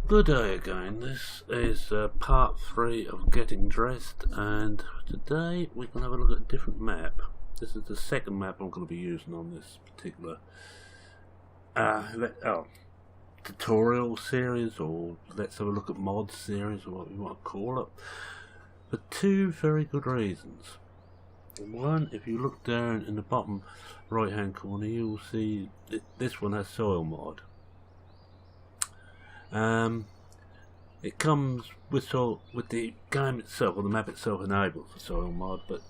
Good day again. This is part 3 of getting dressed, and today we can have a look at a different map. This is the second map I'm going to be using on this particular tutorial series, or let's have a look at mod series, or what we want to call it, for two very good reasons. One, if you look down in the bottom right hand corner, you will see that this one has soil mod. It comes with the game itself, or the map itself, enabled for soil mod, but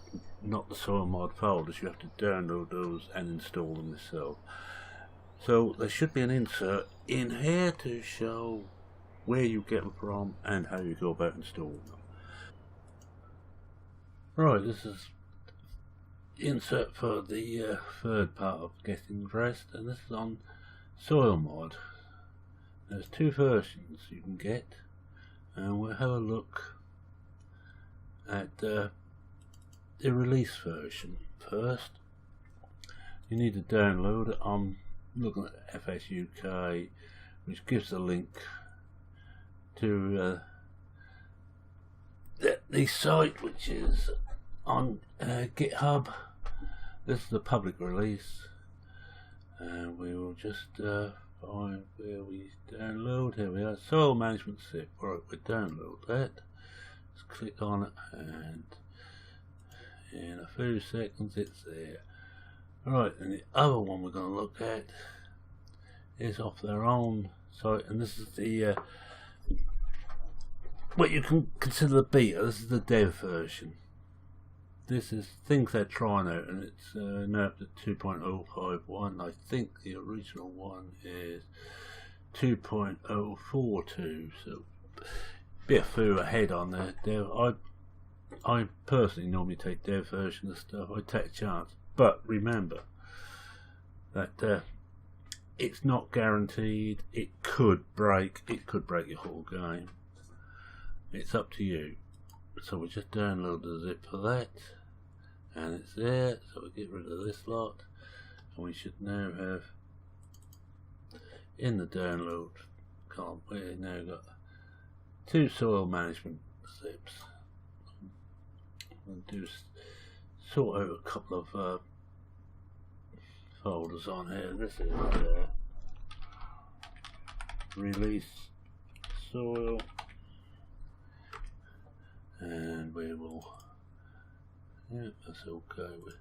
not the soil mod folders. You have to download those and install them yourself. So there should be an insert in here to show where you get them from and how you go about installing them. Right, this is insert for the third part of getting dressed, and this is on soil mod. There's two versions you can get, and we'll have a look at the release version first. You need to download it. I'm looking at FSUK, which gives a link to the site, which is on GitHub. This is the public release, and we will just find where we download. Here we are, soil management zip. Right, we download that. Just click on it, and in a few seconds it's there. Right, and the other one we're going to look at is off their own site, and this is the what you can consider the beta. This is the dev version. This is things they're trying out, and it's now up to 2.051. I think the original one is 2.042, so be a few ahead on that dev. I personally normally take dev version of stuff. I take a chance, but remember that it's not guaranteed. It could break. It could break your whole game. It's up to you. So we just download the zip for that, and it's there. So we get rid of this lot, and we should now have in the download column, we've now got two soil management zips. I'm going to sort out a couple of folders on here. This is release soil, and we will, yeah, that's okay. We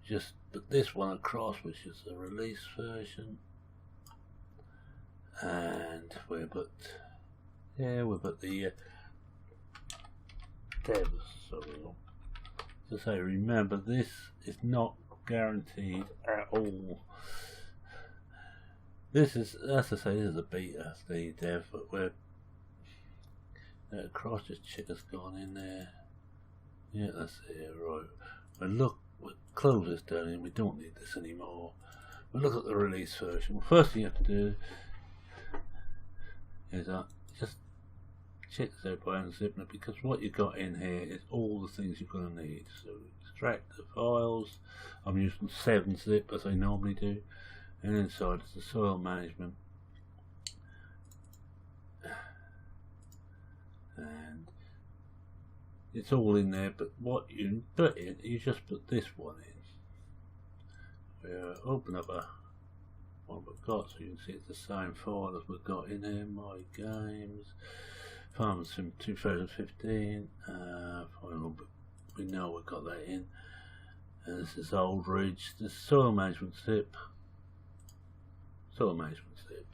just put this one across, which is the release version, and we put the dev soil. To say, remember, this is not guaranteed at all. This is, as I say, this is a beta, the dev, but we're across. Just check it's gone in there. Yeah, that's it. Right. We'll close this down, and we don't need this anymore. We'll look at the release version. Well, first thing you have to do is just check this out by unzipping it, because what you got in here is all the things you're going to need. So extract the files. I'm using 7-zip as I normally do, and inside is the soil management, and it's all in there. But what you put in, you just put this one in. We'll open up what we've got, so you can see it's the same file as we've got in there. My games, Farm Sim 2015. Final, we know we've got that in. And this is Old Ridge. This is soil management zip. Soil management zip.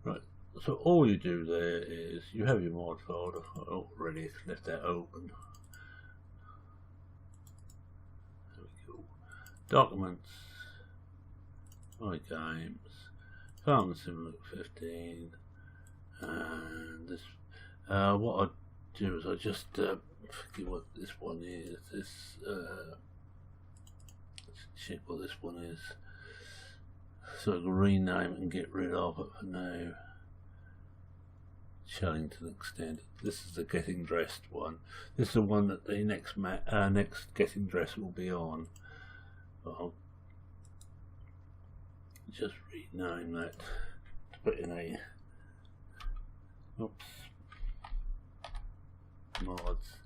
Right. So all you do there is you have your mod folder. I already left that open. There we go. Documents. My games. Farm Sim 15. And this, what I do is I just forget what this one is. This, let's check what this one is, so I can rename it and get rid of it for now. Shellington extended. This is the getting dressed one. This is the one that the next getting dressed will be on. I'll just rename that to put in a Oops. Mods.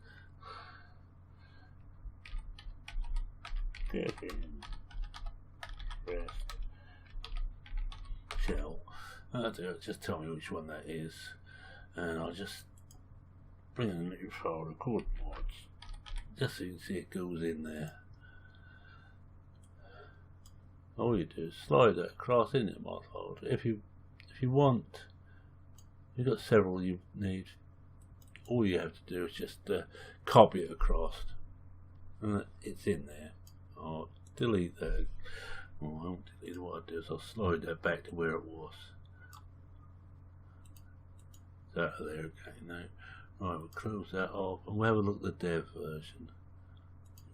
Get in. Rest. Shell. That'll do it. Just tell me which one that is, and I'll just bring in a new file, record mods, just so you can see it goes in there. All you do is slide that across in the mod folder. If you want, you've got several you need. All you have to do is just copy it across, and it's in there. I'll delete that. Well, I won't delete. What I'll do is I'll slide that back to where it was. That there again now. Right, we'll close that off and we'll have a look at the dev version.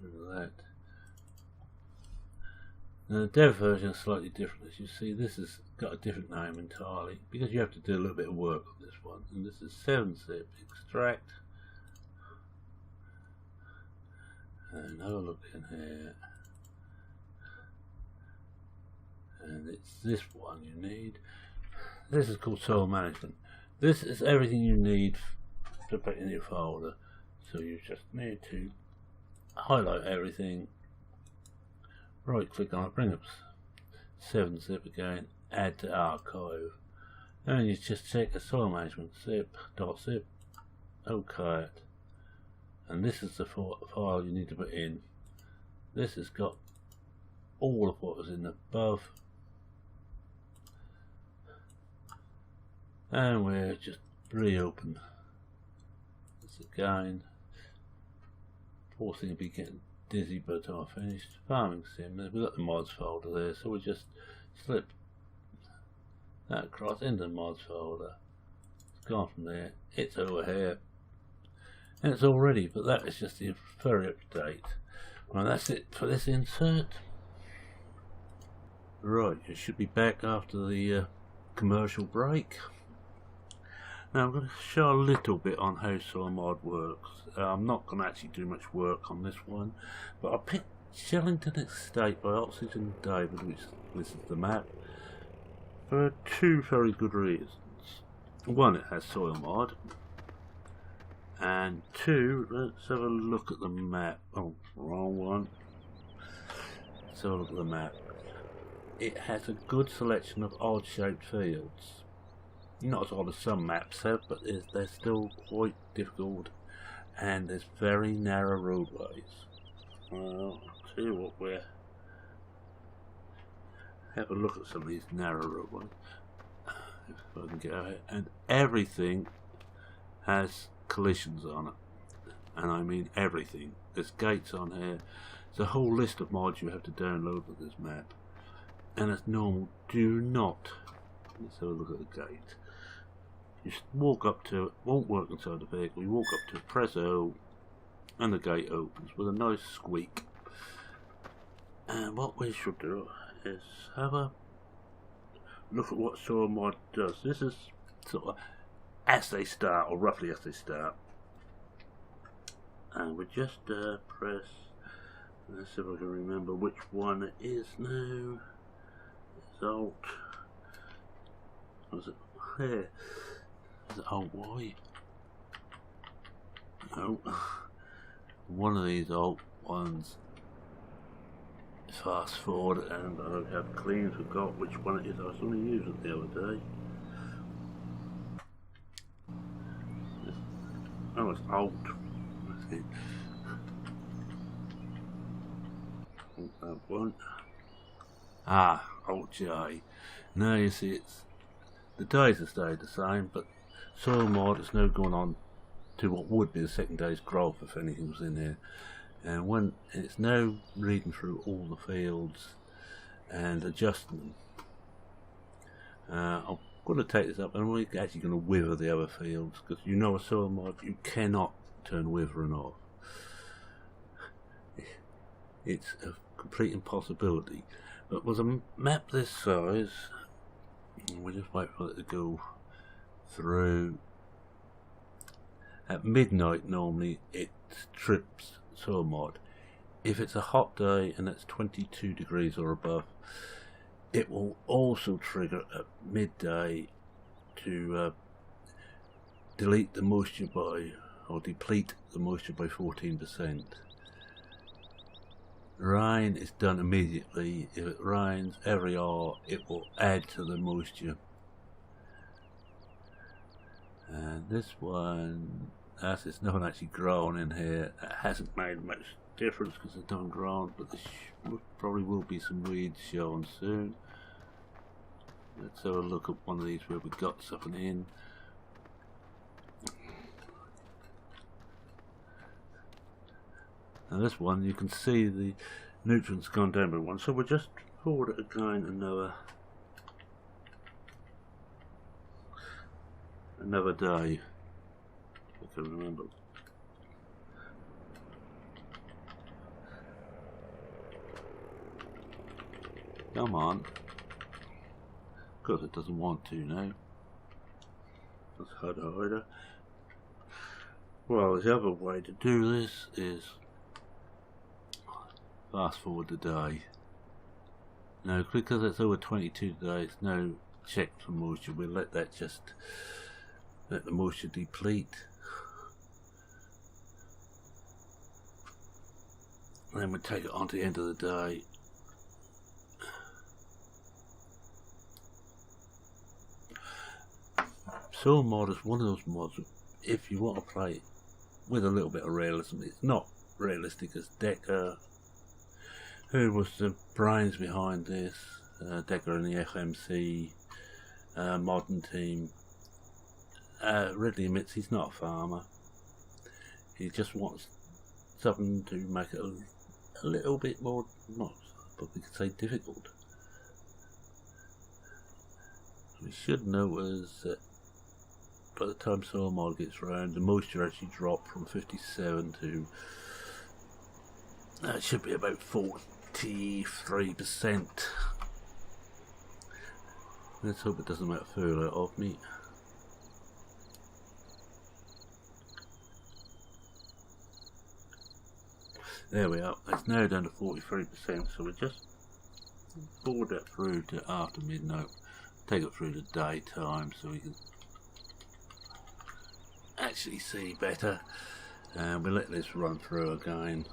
Look at that. Now the dev version is slightly different. As you see, this has got a different name entirely because you have to do a little bit of work on this one. And this is 7-zip extract. And have a look in here. And it's this one you need. This is called soil management. This is everything you need to put in your folder. So you just need to highlight everything, right click on it, bring up 7-zip again, add to archive, and you just check the soil management zip.zip, OK it, and this is the file you need to put in. This has got all of what was in the above, and we'll just reopen this again. Poor thing will be getting dizzy by the time I finished. Farming sim, we've got the mods folder there, so we just slip that across into the mods folder. It's gone from there, it's over here, and it's all ready, but that is just the very up to date. Well, that's it for this insert. Right, you should be back after the commercial break. Now I'm going to show a little bit on how soil mod works. I'm not going to actually do much work on this one, but I picked Shellington Estate by Oxygen David, which this is the map, for two very good reasons. One, it has soil mod, and two, let's have a look at the map. Oh, wrong one. Let's have a look at the map. It has a good selection of odd shaped fields. Not as odd as some maps have, but they're still quite difficult, and there's very narrow roadways. Well, I'll tell you what, we'll have a look at some of these narrow roadways, if I can get out, and everything has collisions on it, and I mean everything. There's gates on here. There's a whole list of mods you have to download with this map, and as normal, do not, let's have a look at the gate. You just walk up to it, won't work inside the vehicle, you walk up to it, press O, and the gate opens with a nice squeak. And what we should do is have a look at what soil mod does. This is sort of as they start, or roughly as they start. And we just press, let's see if I can remember which one it is now. It's Alt. Was it here? Is it Alt Y? No. One of these Alt ones. Fast forward, and I don't have clean forgot which one it is. I was only using it the other day. Oh, it's Alt. That's it. That one. Ah, Alt J. Now you see it's the days have stayed the same, but soil mod is now going on to what would be the second day's growth if anything was in there. And when it's now reading through all the fields and adjusting them, I'm going to take this up and I'm actually going to wither the other fields, because you know a soil mod you cannot turn withering off. It's a complete impossibility. But with a map this size, we just wait for it to go through. At midnight normally it trips soil mod. If it's a hot day and it's 22 degrees or above, it will also trigger at midday to delete the moisture by, or deplete the moisture by 14%. Rain is done immediately. If it rains every hour, it will add to the moisture. And this one, as it's not actually grown in here, it hasn't made much difference because it's not grown, but there probably will be some weeds showing soon. Let's have a look at one of these where we've got something in. Now this one, you can see the nutrients gone down by one, so we'll just forward it again another day. I can remember. Come on. Of course it doesn't want to now. That's harder. Well, the other way to do this is fast forward the day. Now, because it's over 22 days, no check for moisture. We'll let that let the moisture deplete. And then we'll take it on to the end of the day. Soil mod is one of those mods, if you want to play it with a little bit of realism. It's not realistic as Decker, who was the brains behind this. Decker and the FMC modern team. Readily admits he's not a farmer. He just wants something to make it a little bit more, not, but we could say difficult. We should notice that by the time soil mod gets round, the moisture actually dropped from 57 to it should be about 43%. Let's hope it doesn't make a fool out of me. There we are. It's now down to 43%, so we just forward that through to after midnight. Take it through the daytime so we can actually see better. And we'll let this run through again.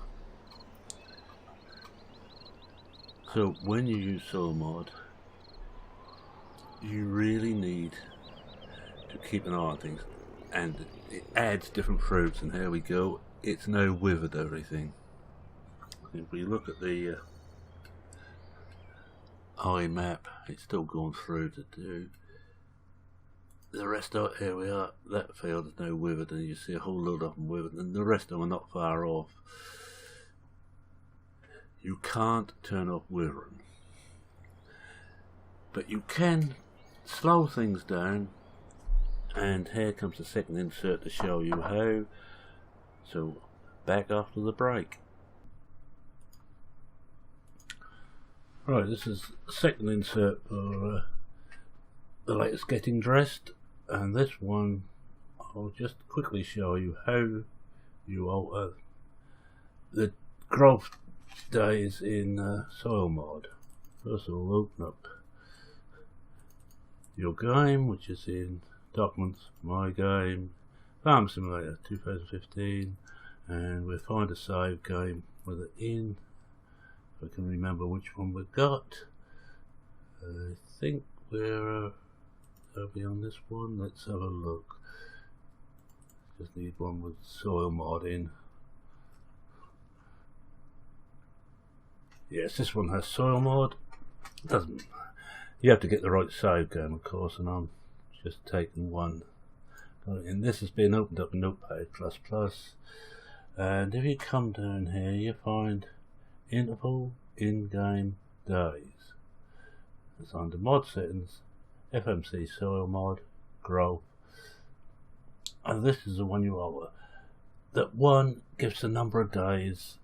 So when you use soil mod, you really need to keep an eye on things, and it adds different fruits, and here we go, it's now withered everything. If we look at the eye map, it's still going through to do the rest of it. Here we are, that field is now withered, and you see a whole load of them withered, and the rest of them are not far off. You can't turn off withering, but you can slow things down, and here comes the second insert to show you how. So back after the break. Right, this is the second insert for the latest Getting Dressed, and this one I'll just quickly show you how you alter the growth days in soil mod. First of all, open up your game, which is in Docklands, my game, Farm Simulator 2015, and we'll find a save game with it in. If I can remember which one we've got. I think we're are we on this one? Let's have a look. Just need one with soil mod in. Yes, this one has soil mod. Doesn't. You have to get the right save game, of course, and I'm just taking one. And this has been opened up in Notepad++. And if you come down here, you find interval in-game days. It's under mod settings, FMC soil mod, growth, and this is the one you alter. That one gives the number of days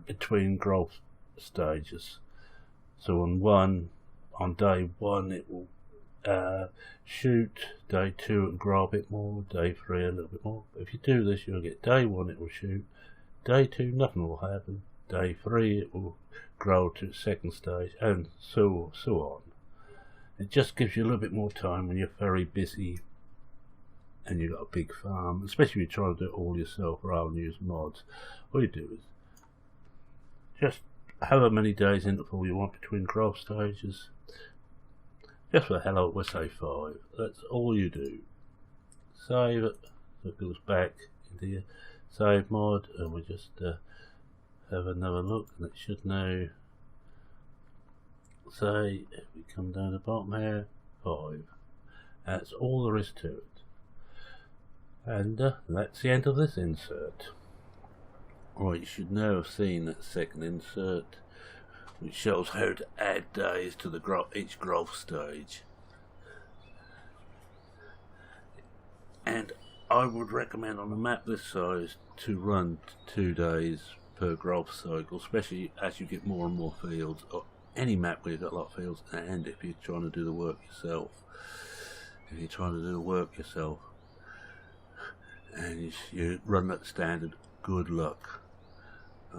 between growth stages. So on day one it will shoot, day two it will grow a bit more, day three a little bit more. But if you do this, you'll get day one it will shoot, day two nothing will happen, day three it will grow to the second stage, and so on. It just gives you a little bit more time when you're very busy and you've got a big farm, especially if you're trying to do it all yourself rather than use mods, all you do is just however many days interval you want between growth stages, just for the hell of it, we'll say 5. That's all you do. Save it, so it goes back into your save mod, and we just have another look, and it should now say, if we come down the bottom here, 5. That's all there is to it. And that's the end of this insert. Right, you should now have seen that second insert, which shows how to add days to each growth stage. And I would recommend on a map this size to run 2 days per growth cycle, especially as you get more and more fields, or any map where you've got a lot of fields, and if you're trying to do the work yourself. If you're trying to do the work yourself and you run that standard, good luck.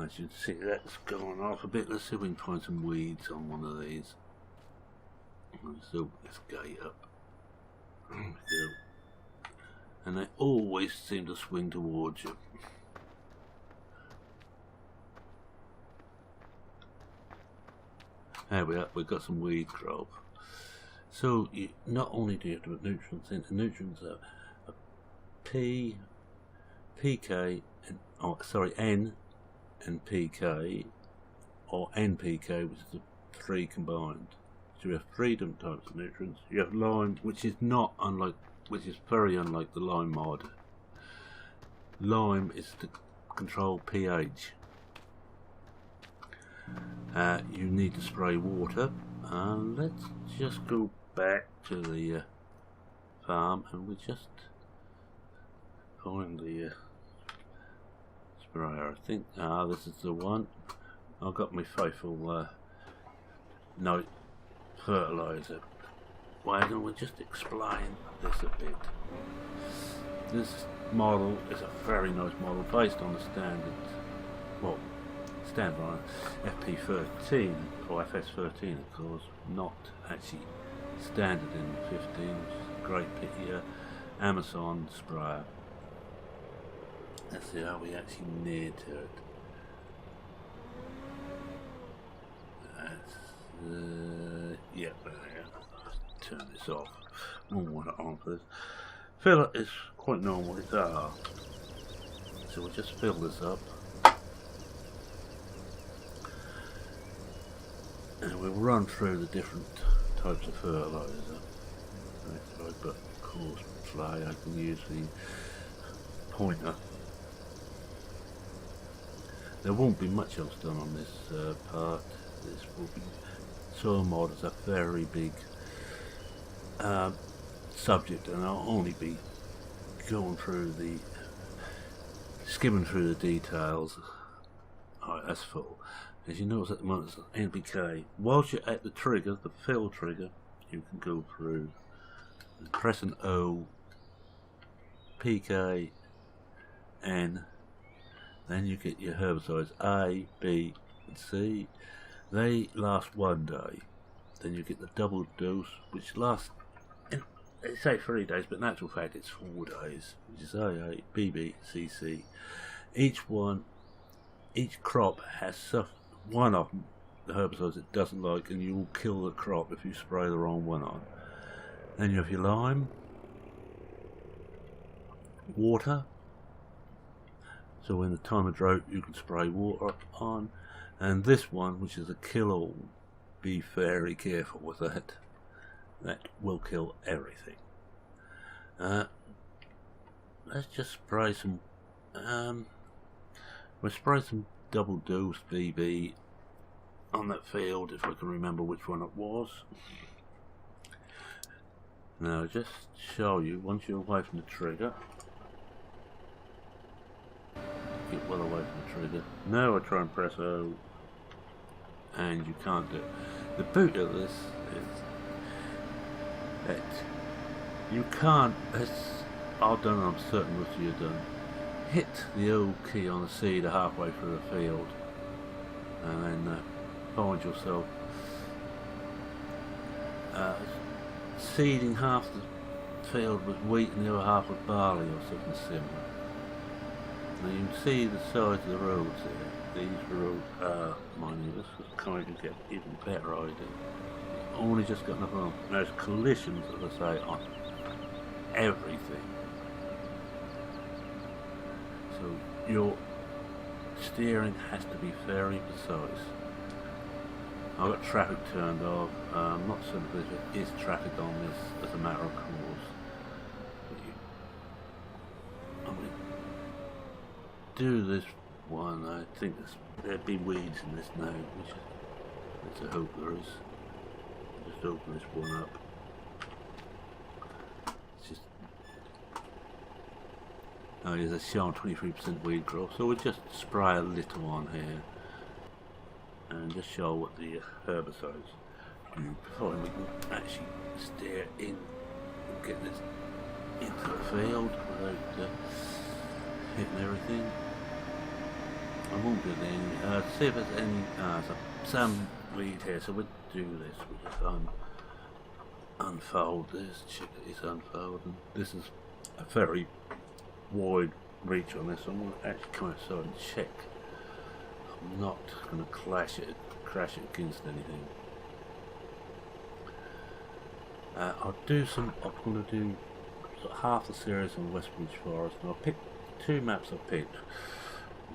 As you can see, that's going off a bit. Let's see if we can find some weeds on one of these. Let's open this gate up. There we go. And they always seem to swing towards you. There we are, we've got some weed growth. So you not only do you have to put nutrients in, the nutrients are P, PK, and N and PK, or NPK, which is the 3 combined. So you have 3 different types of nutrients. You have lime, which is very unlike the lime mod. Lime is to control pH. You need to spray water, and let's just go back to the farm, and we just find the sprayer. I think this is the one. I've got my faithful night fertilizer. Why don't we just explain this a bit? This model is a very nice model based on the standard, standard on FP13 or FS13, of course, not actually standard in 15, which is a great pity. Amazon sprayer. Let's see how we actually near to it. That's yeah, let's turn this off. I don't want it on for this. Fill is quite normal, it's R. So we'll just fill this up. And we'll run through the different types of fertilizer. If I've got, of course, fly, I can use the pointer. There won't be much else done on this part. This will be soil mod is a very big subject, and I'll only be going through skimming through the details. Alright, that's full. As you notice at the moment, it's NPK. Whilst you're at the trigger, the fill trigger, you can go through and press an O, PK, N, then you get your herbicides A, B, and C. They last 1 day. Then you get the double dose, which lasts, they say 3 days, but in actual fact it's 4 days, which is AA, BB, CC. Each crop has one of them, the herbicides it doesn't like, and you will kill the crop if you spray the wrong one on. Then you have your lime, water, so in the time of drought you can spray water on, and this one, which is a kill-all, be very careful with that. That will kill everything. Let's just spray some we'll spray some double dose BB on that field, if I can remember which one it was. Now just show you, once you're away from the trigger, get well away from the trigger. Now I try and press O, and you can't do it. The beauty of this is that you can't, as I've done, I'm certain most of you have done, hit the O key on the seeder halfway through the field and then find yourself seeding half the field was wheat and the other half was barley or something similar. Now you can see the size of the roads here. These roads are, mind you, this was kind of get even better idea. Only just got enough room. There's collisions, as I say, on everything. So your steering has to be very precise. I've got traffic turned off. I'm not certain if there is traffic on this as a matter of course. But I'm going to do this one. I think there'd be weeds in this now, which let's hope there is. Just open this one up. It's just there's a showing 23% weed growth, so we'll just spray a little on here and just show what the herbicides do before we can actually steer in and get this into the field without hitting everything. I won't do any. See if there's any some weed here, so we'll do this. We'll just unfold this. Check it is unfolding. This is a very wide reach on this, so I'm going to actually come outside and check. I'm not going to crash it against anything. I'm going to do sort of half the series on Westbridge Forest, and I'll pick two maps I've picked.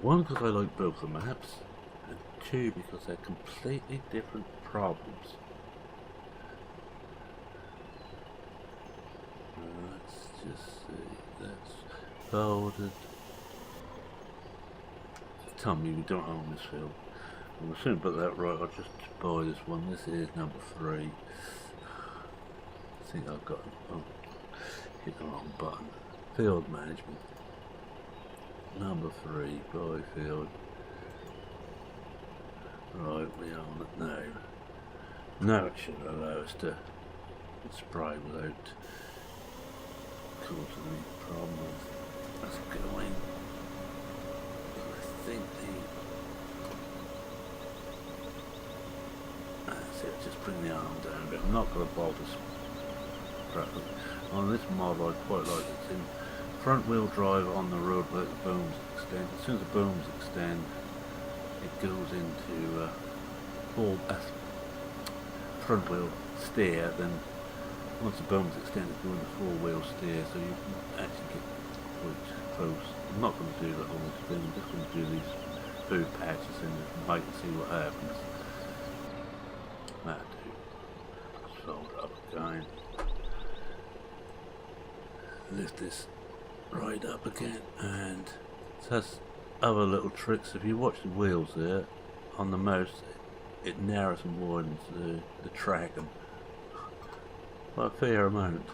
One because I like both the maps, and two because they're completely different problems. Let's just see, that's folded. Tell me we don't own this field. We'll soon put that right. I'll just buy this one. This is number 3. I think I've got hit the wrong button. Field management. Number 3, buy field. Right, we own it now. Now it should allow us to spray without causing any problems. That's going. I think that's it, just bring the arm down a bit. I'm not going to bolt this properly. On this model I quite like it. It's in front wheel drive on the road where the booms extend. As soon as the booms extend, it goes into full front wheel steer. Then once the booms extend, it's going to full wheel steer, so you can actually get quite close. I'm not going to do the whole thing, I'm just going to do these food patches and wait and see what happens. That'll do. Just fold it up again. Lift this right up again, and it has other little tricks. If you watch the wheels there on the mouse, it narrows and widens the track and by a fair amount.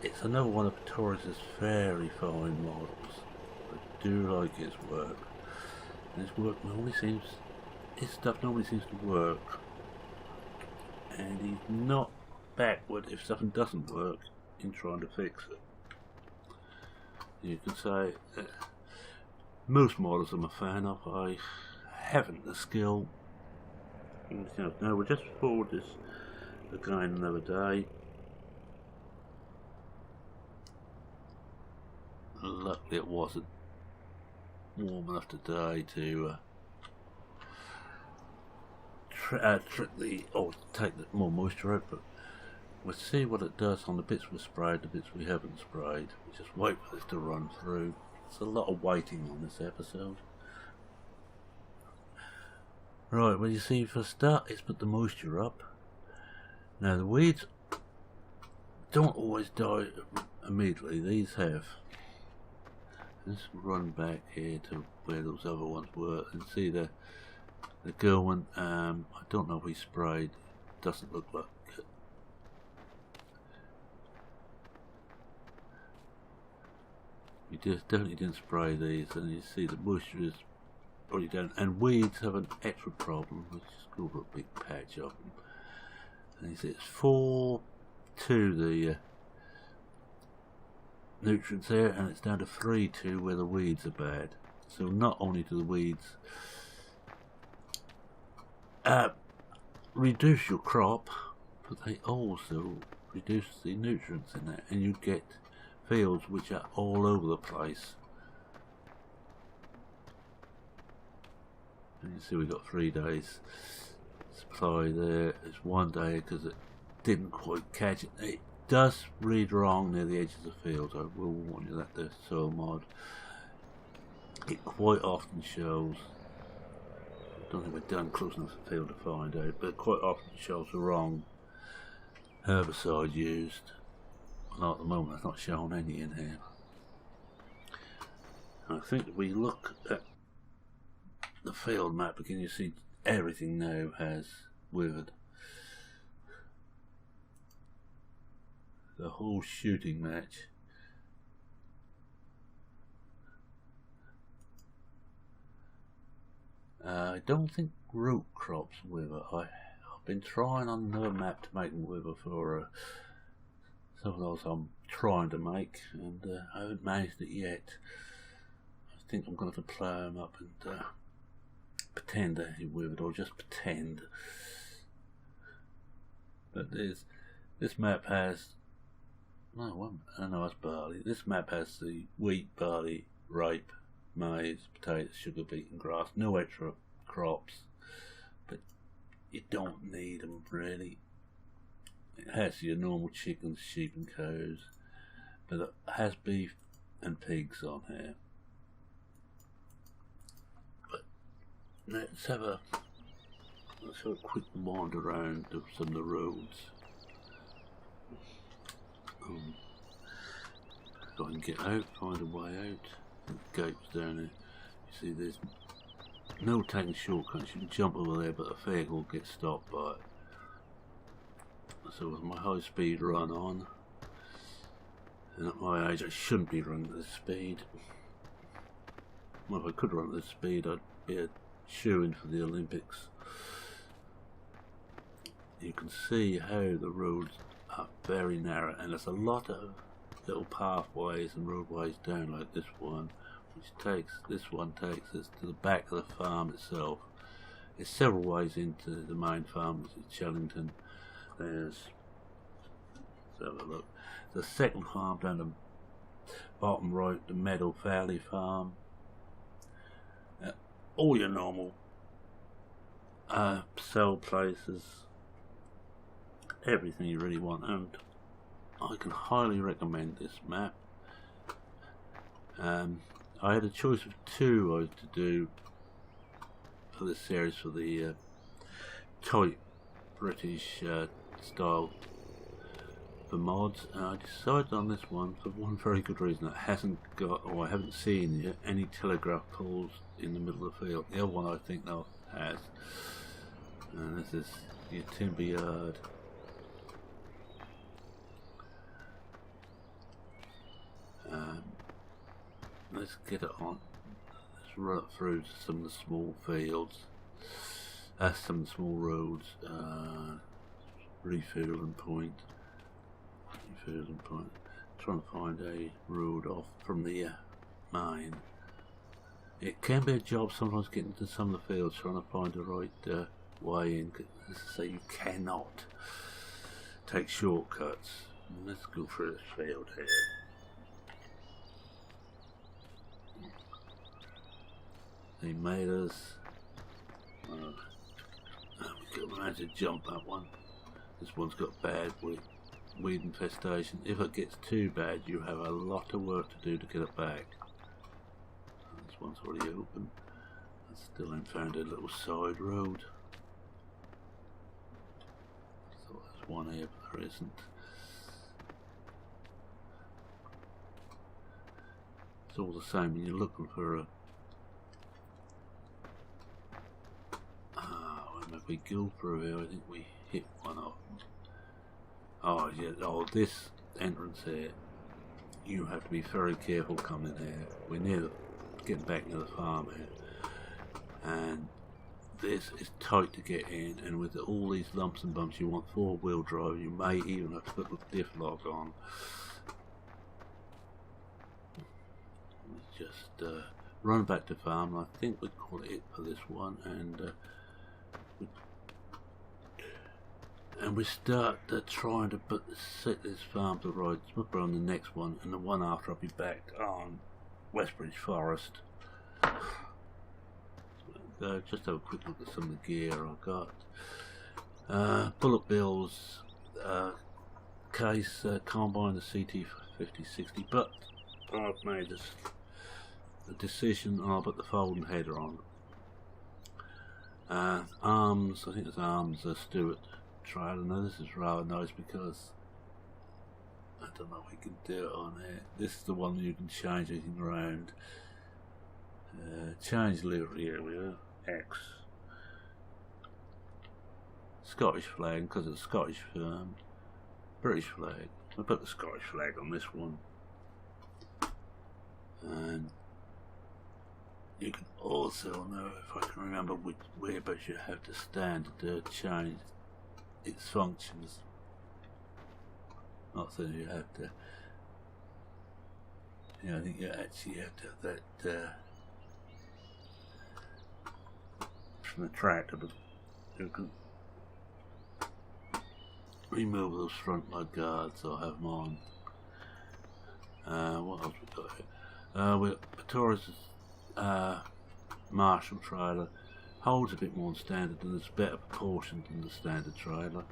It's another one of Torres's very fine models. I do like his work. And his stuff normally seems to work. And he's not backward if something doesn't work in trying to fix it. You can say most models I'm a fan of. I haven't the skill. No, we'll just forward this again another day. Luckily it wasn't warm enough today to take more moisture out, but we'll see what it does on the bits we've sprayed, the bits we haven't sprayed. We'll just wait for this to run through. It's a lot of waiting on this episode. Right, well you see, for a start, it's put the moisture up. Now the weeds don't always die immediately, these have. Let's run back here to where those other ones were and see the going. I don't know if we sprayed, doesn't look like it. We definitely didn't spray these, and you see the moisture is already down, and weeds have an extra problem. Let's just go over a big patch of them. And you see it's 4 to the nutrients there, and it's down to 3 to where the weeds are bad. So not only do the weeds reduce your crop, but they also reduces the nutrients in there, and you get fields which are all over the place. And you see we've got 3 days supply there. It's 1 day because it didn't quite catch it. It does read wrong near the edge of the field. I will warn you that the soil mod, it quite often shows, I don't think we're done close enough to the field to find out, but it quite often shows the wrong herbicide used. Well, at the moment it's not showing any in here. And I think if we look at the field map again, you see everything now has withered. The whole shooting match. I don't think root crops wither. I've been trying on another map to make them wither for some of those I'm trying to make, and I haven't managed it yet. I think I'm going to have to plough them up and pretend that he withered, or just pretend. But this map has, no, it's barley. This map has the wheat, barley, rape, maize, potatoes, sugar beet and grass. No extra crops, but you don't need them really. It has your normal chickens, sheep and cows, but it has beef and pigs on here. But let's have a quick wander around of some of the roads. If I can get out, find a way out. The gate's down there. You see there's no taking shortcuts. You can jump over there, but a vehicle will get stopped by it. So with my high speed run on, and at my age I shouldn't be running at this speed. Well, if I could run at this speed I'd be a shoo-in for the Olympics. You can see how the roads are very narrow, and there's a lot of little pathways and roadways down like this one, which takes us to the back of the farm itself. There's several ways into the main farm, which is Shellington. Let's have a look. The second farm down the bottom right, the Meadow Valley farm. All your normal sell places, everything you really want, and I can highly recommend this map. I had a choice of 2 I was to do for this series, for the tight British style for mods, and I decided on this one for one very good reason. It hasn't got, or I haven't seen yet, any telegraph poles in the middle of the field. The other one I think now has, and this is your timber yard. Let's get it on. Let's run it through some of the small fields, some of the small roads. Refueling point. Trying to find a road off from the mine. It can be a job sometimes getting to some of the fields, trying to find the right way in. As I say, you cannot take shortcuts. Let's go through this field here. They made us. We managed to jump that one. This one's got bad weed infestation. If it gets too bad, you have a lot of work to do to get it back. This one's already open. I still ain't found a little side road. So there's one here, but there isn't. It's all the same when you're looking for a. If we go through here, I think we hit one of them. Oh yeah, this entrance here, you have to be very careful coming here. We're near getting back to the farm here, and this is tight to get in, and with all these lumps and bumps, you want 4-wheel drive. You may even have to put the diff lock on. Let's just run back to farm. I think we'd call it for this one, and and we start trying to set this farm to rights. We'll be on the next one, and the one after I'll be back on Westbridge Forest. Just have a quick look at some of the gear I've got. Bullet bills, case, combine the CT5060, but I've made a decision. I'll put the folding header on. Arms, I think it's arms, Stewart trailer. Now this is rather nice because I don't know if we can do it on here. This is the one you can change anything around. Change livery, here we are. X. Scottish flag, because it's a Scottish firm. British flag. I'll put the Scottish flag on this one. And you can also know, if I can remember which whereabouts you have to stand to change its functions. Not that you have to. Yeah, I think you actually have to have that from the tractor, but you can remove those front mud guards. I'll have them on. What else we got here? We got Pretoria's Marshall trailer. Holds a bit more than standard, and it's better proportioned than the standard trailer.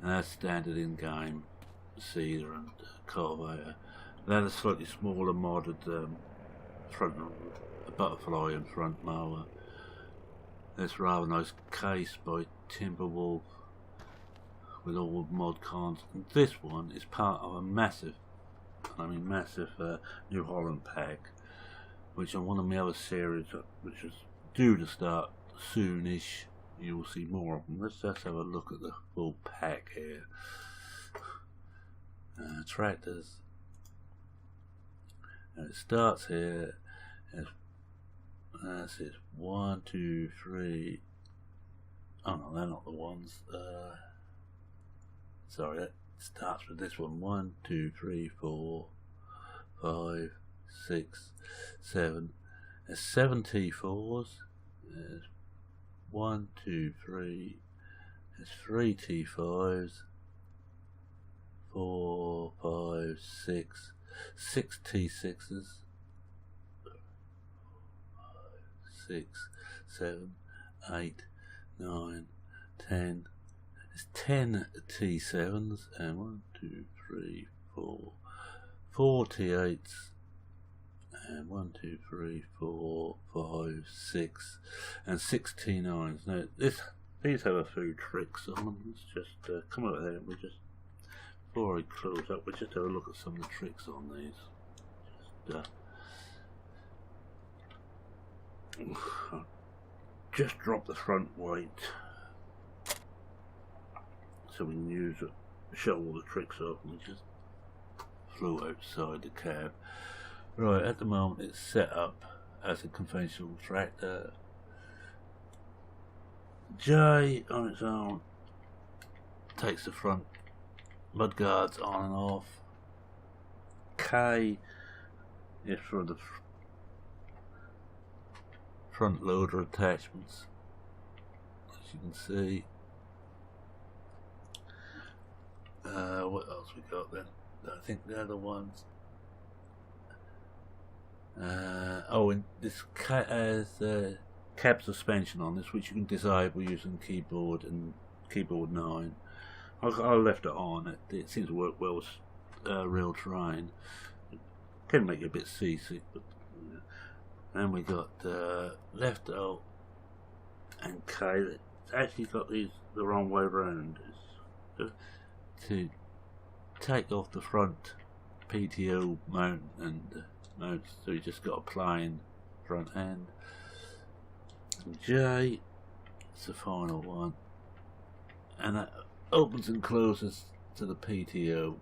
And that's standard in game seeder and cultivator. Then a slightly smaller modded front butterfly and front mower. This rather nice case by Timberwolf with all mod cons. And this one is part of a massive, New Holland pack, which on one of my other series, which is due to start soonish. You will see more of them. Let's just have a look at the full pack here. Tractors. And it starts here as it's 1, 2, 3. Oh no, they're not the ones. Sorry, that starts with this one. 1, 2, 3, 4, 5, 6, 7. There's 7 T4s. There's 1, 2, 3. There's 3 T5s. 4, 5, 6. 6 T6s. 6, 7, 8, 9, 10. There's 10 T7s and 1, 2, 3, 4. 4 T8s and 1, 2, 3, 4, 5, 6 and 6 T9s. Now these have a few tricks on them. Let's just come over there and we just, before I close up, we just have a look at some of the tricks on these. Just drop the front weight so we can use it, show all the tricks off, and we just flew outside the cab. Right, at the moment it's set up as a conventional tractor. J on its own takes the front mud guards on and off. K is for the front loader attachments, as you can see. What else we got then? I think they're the ones. And this has cab suspension on this, which you can disable using keyboard and keyboard 9. I left it on. It seems to work well with real terrain. It can make you a bit seasick, but and we got left O and K. It's actually got these the wrong way around. It's to take off the front PTO mount and mount, so you just got a plain front end. And J, it's the final one, and that opens and closes to the PTO.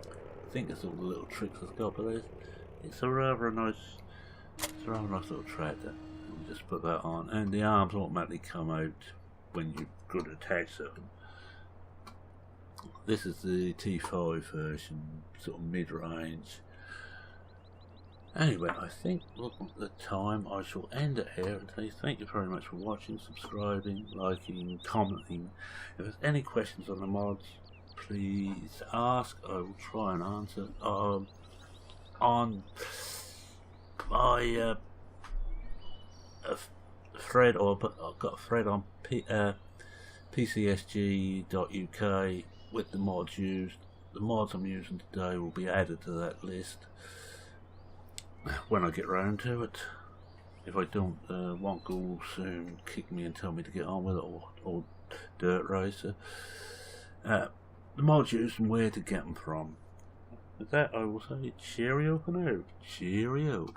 I think it's all the little tricks it's got, but it's a rather nice little tractor. We'll just put that on, and the arms automatically come out when you go to attach them. This is the T5 version, sort of mid-range, Anyway, I think looking at the time, I shall end it here and say thank you very much for watching, subscribing, liking, commenting. If there's any questions on the mods, please ask. I will try and answer on my thread, or I've got a thread on pcsg.uk with the mods used. The mods I'm using today will be added to that list when I get round to it. If I don't, Wonka will soon kick me and tell me to get on with it, or Dirt Racer. The mods used and where to get them from. With that, I will say cheerio for now. Cheerio.